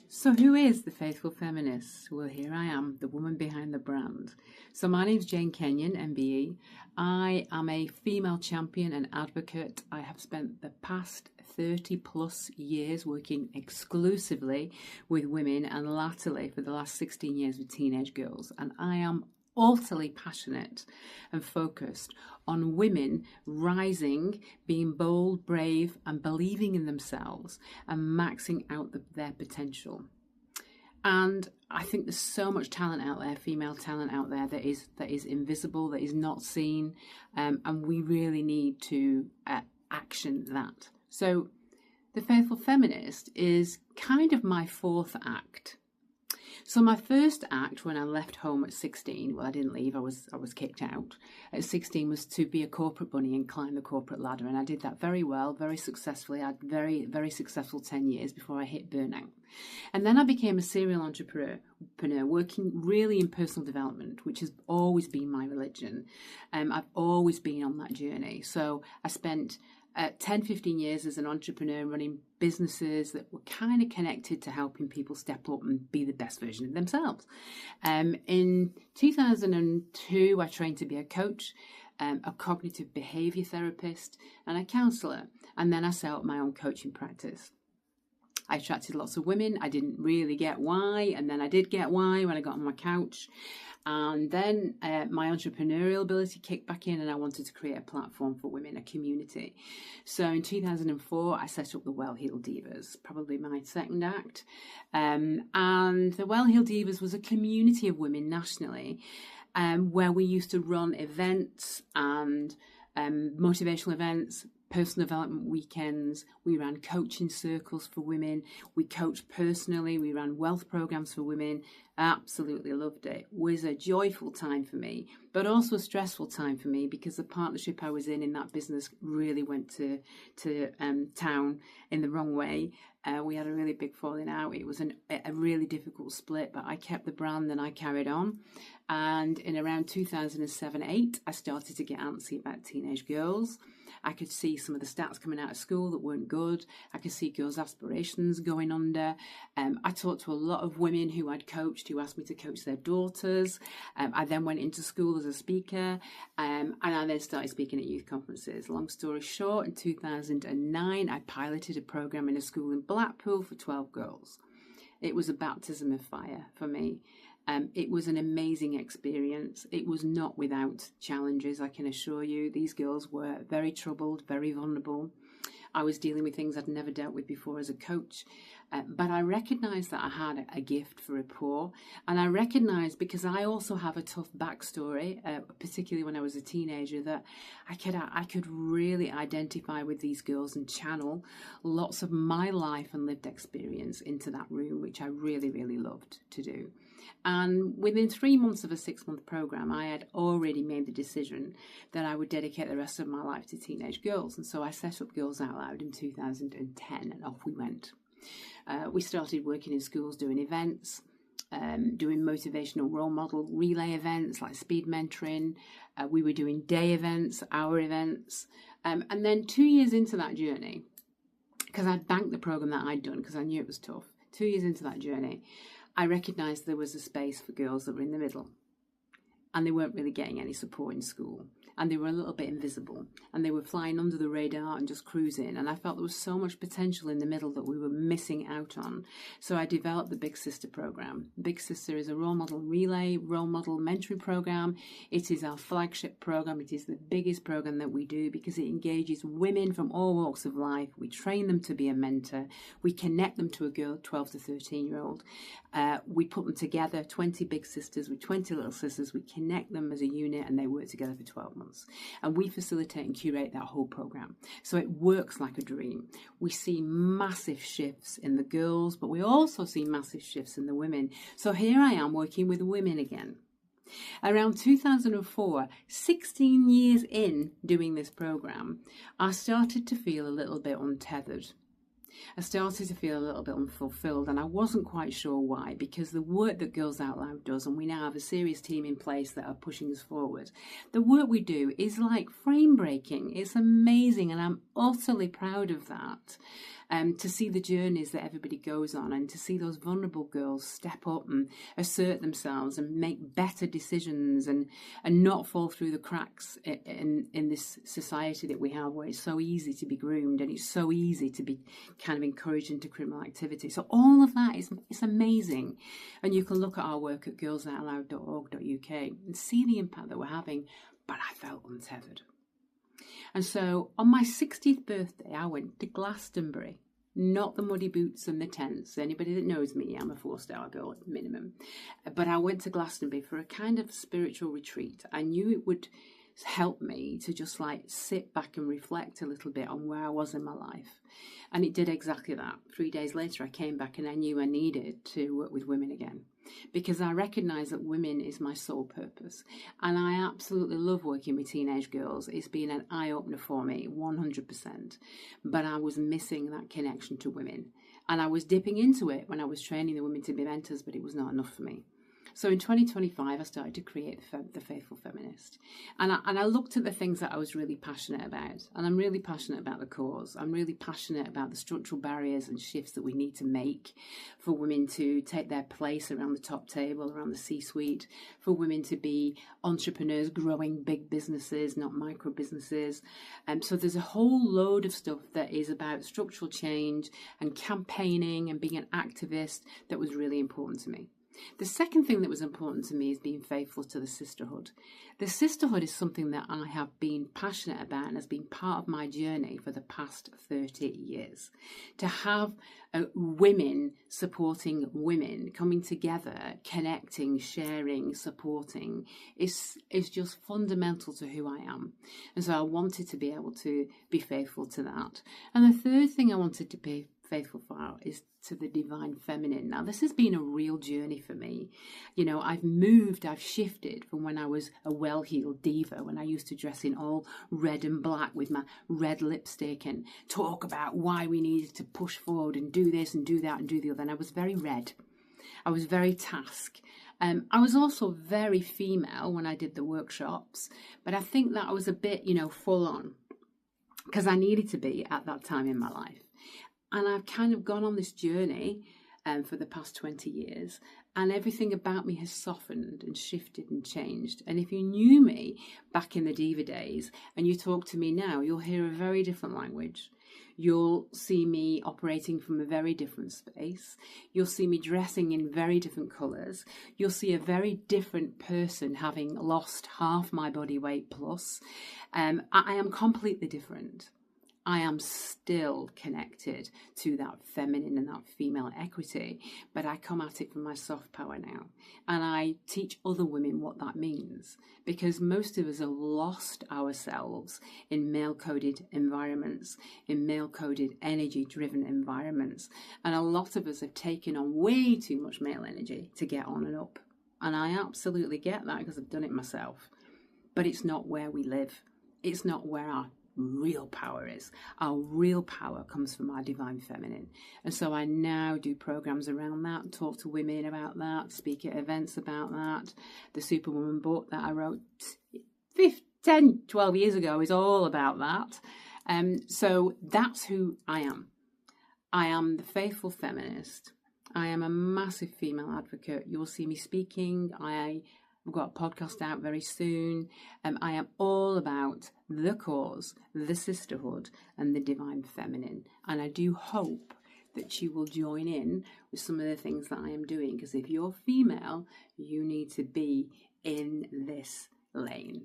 So who is the Faithful Feminist? Well, here I am, the woman behind the brand. So my name's Kenyon MBE. I am a female champion and advocate. I have spent the past 30 plus years working exclusively with women and latterly for the last 16 years with teenage girls. And I am utterly passionate and focused on women rising, being bold, brave, and believing in themselves and maxing out their potential. And I think there's so much talent out there, female talent out there that is invisible, that is not seen, and we really need to action that. So The Faithful Feminist is kind of my fourth act. So my first act when I left home at 16, well, I didn't leave, I was kicked out. At 16 was to be a corporate bunny and climb the corporate ladder. And I did that very well, very successfully. I had very, very successful 10 years before I hit burnout. And then I became a serial entrepreneur, working really in personal development, which has always been my religion. I've always been on that journey. So I spent 10, 15 years as an entrepreneur running businesses that were kind of connected to helping people step up and be the best version of themselves. In 2002, I trained to be a coach, a cognitive behavior therapist, and a counselor. And then I set up my own coaching practice. I attracted lots of women. I didn't really get why. And then I did get why when I got on my couch. And then my entrepreneurial ability kicked back in and I wanted to create a platform for women, a community. So in 2004, I set up the Well-Heeled Divas, probably my second act. And the Well-Heeled Divas was a community of women nationally where we used to run events and motivational events, personal development weekends. We ran coaching circles for women. We coached personally. We ran wealth programs for women. Absolutely loved it. It was a joyful time for me, but also a stressful time for me because the partnership I was in that business really went to town in the wrong way. We had a really big falling out. It was a really difficult split, but I kept the brand and I carried on. And in around 2007-8, I started to get antsy about teenage girls. I could see some of the stats coming out of school that weren't good. I could see girls' aspirations going under. I talked to a lot of women who I'd coached who asked me to coach their daughters. I then went into school as a speaker and I then started speaking at youth conferences. Long story short, in 2009, I piloted a program in a school in Blackpool for 12 girls. It was a baptism of fire for me. It was an amazing experience. It was not without challenges, I can assure you. These girls were very troubled, very vulnerable. I was dealing with things I'd never dealt with before as a coach. But I recognised that I had a gift for rapport. And I recognised, because I also have a tough backstory, particularly when I was a teenager, that I could really identify with these girls and channel lots of my life and lived experience into that room, which I really, really loved to do. And within 3 months of a 6-month program, I had already made the decision that I would dedicate the rest of my life to teenage girls. And so I set up Girls Out Loud in 2010 and off we went. We started working in schools doing events, doing motivational role model relay events like speed mentoring. We were doing day events, hour events. And then 2 years into that journey, because I'd banked the program that I'd done because I knew it was tough, 2 years into that journey, I recognised there was a space for girls that were in the middle and they weren't really getting any support in school and they were a little bit invisible and they were flying under the radar and just cruising, and I felt there was so much potential in the middle that we were missing out on. So I developed the Big Sister program. Big Sister is a role model relay, role model mentoring program. It is our flagship program. It is the biggest program that we do because it engages women from all walks of life. We train them to be a mentor. We connect them to a girl, 12 to 13-year-old. We put them together, 20 big sisters with 20 little sisters. We connect them as a unit and they work together for 12 months. And we facilitate and curate that whole program. So it works like a dream. We see massive shifts in the girls, but we also see massive shifts in the women. So here I am working with women again. Around 2004, 16 years in doing this program, I started to feel a little bit untethered. I started to feel a little bit unfulfilled, and I wasn't quite sure why, because the work that Girls Out Loud does, and we now have a serious team in place that are pushing us forward, the work we do is like frame breaking. It's amazing, and I'm utterly proud of that. to see the journeys that everybody goes on, and to see those vulnerable girls step up and assert themselves and make better decisions, and not fall through the cracks in this society that we have, where it's so easy to be groomed and it's so easy to be kind of encouraged into criminal activity. So all of that it's amazing. And you can look at our work at girlsoutloud.org.uk and see the impact that we're having. But I felt untethered. And so on my 60th birthday, I went to Glastonbury. Not the muddy boots and the tents. Anybody that knows me, I'm a 4-star girl at minimum. But I went to Glastonbury for a kind of spiritual retreat. I knew it would help me to just like sit back and reflect a little bit on where I was in my life. And it did exactly that. 3 days later, I came back and I knew I needed to work with women again, because I recognise that women is my sole purpose. And I absolutely love working with teenage girls. It's been an eye-opener for me, 100%. But I was missing that connection to women. And I was dipping into it when I was training the women to be mentors, but it was not enough for me. So in 2025, I started to create The Faithful Feminist. And I looked at the things that I was really passionate about. And I'm really passionate about the cause. I'm really passionate about the structural barriers and shifts that we need to make for women to take their place around the top table, around the C-suite, for women to be entrepreneurs, growing big businesses, not micro businesses. So there's a whole load of stuff that is about structural change and campaigning and being an activist that was really important to me. The second thing that was important to me is being faithful to the Sisterhood. The Sisterhood is something that I have been passionate about and has been part of my journey for the past 30 years. To have women supporting women, coming together, connecting, sharing, supporting, is just fundamental to who I am. And so I wanted to be able to be faithful to that. And the third thing I wanted to be faithful for is to the divine feminine. Now, this has been a real journey for me. You know, I've shifted from when I was a well-heeled diva, when I used to dress in all red and black with my red lipstick and talk about why we needed to push forward and do this and do that and do the other. And I was very red. I was very task. I was also very female when I did the workshops, but I think that I was a bit, full on, because I needed to be at that time in my life. And I've kind of gone on this journey for the past 20 years, and everything about me has softened and shifted and changed. And if you knew me back in the diva days and you talk to me now, you'll hear a very different language. You'll see me operating from a very different space. You'll see me dressing in very different colours. You'll see a very different person, having lost half my body weight plus. I am completely different. I am still connected to that feminine and that female equity, but I come at it from my soft power now. And I teach other women what that means, because most of us have lost ourselves in male-coded environments, in male-coded energy-driven environments. And a lot of us have taken on way too much male energy to get on and up. And I absolutely get that, because I've done it myself. But it's not where we live. It's not where our real power is. Our real power comes from our divine feminine. And so I now do programs around that, talk to women about that, speak at events about that. The Superwoman book that I wrote 12 years ago is all about that. So that's who I am. I am the faithful feminist. I am a massive female advocate. You'll see me speaking. I've got a podcast out very soon. I am all about the cause, the sisterhood, and the divine feminine. And I do hope that you will join in with some of the things that I am doing, because if you're female, you need to be in this lane.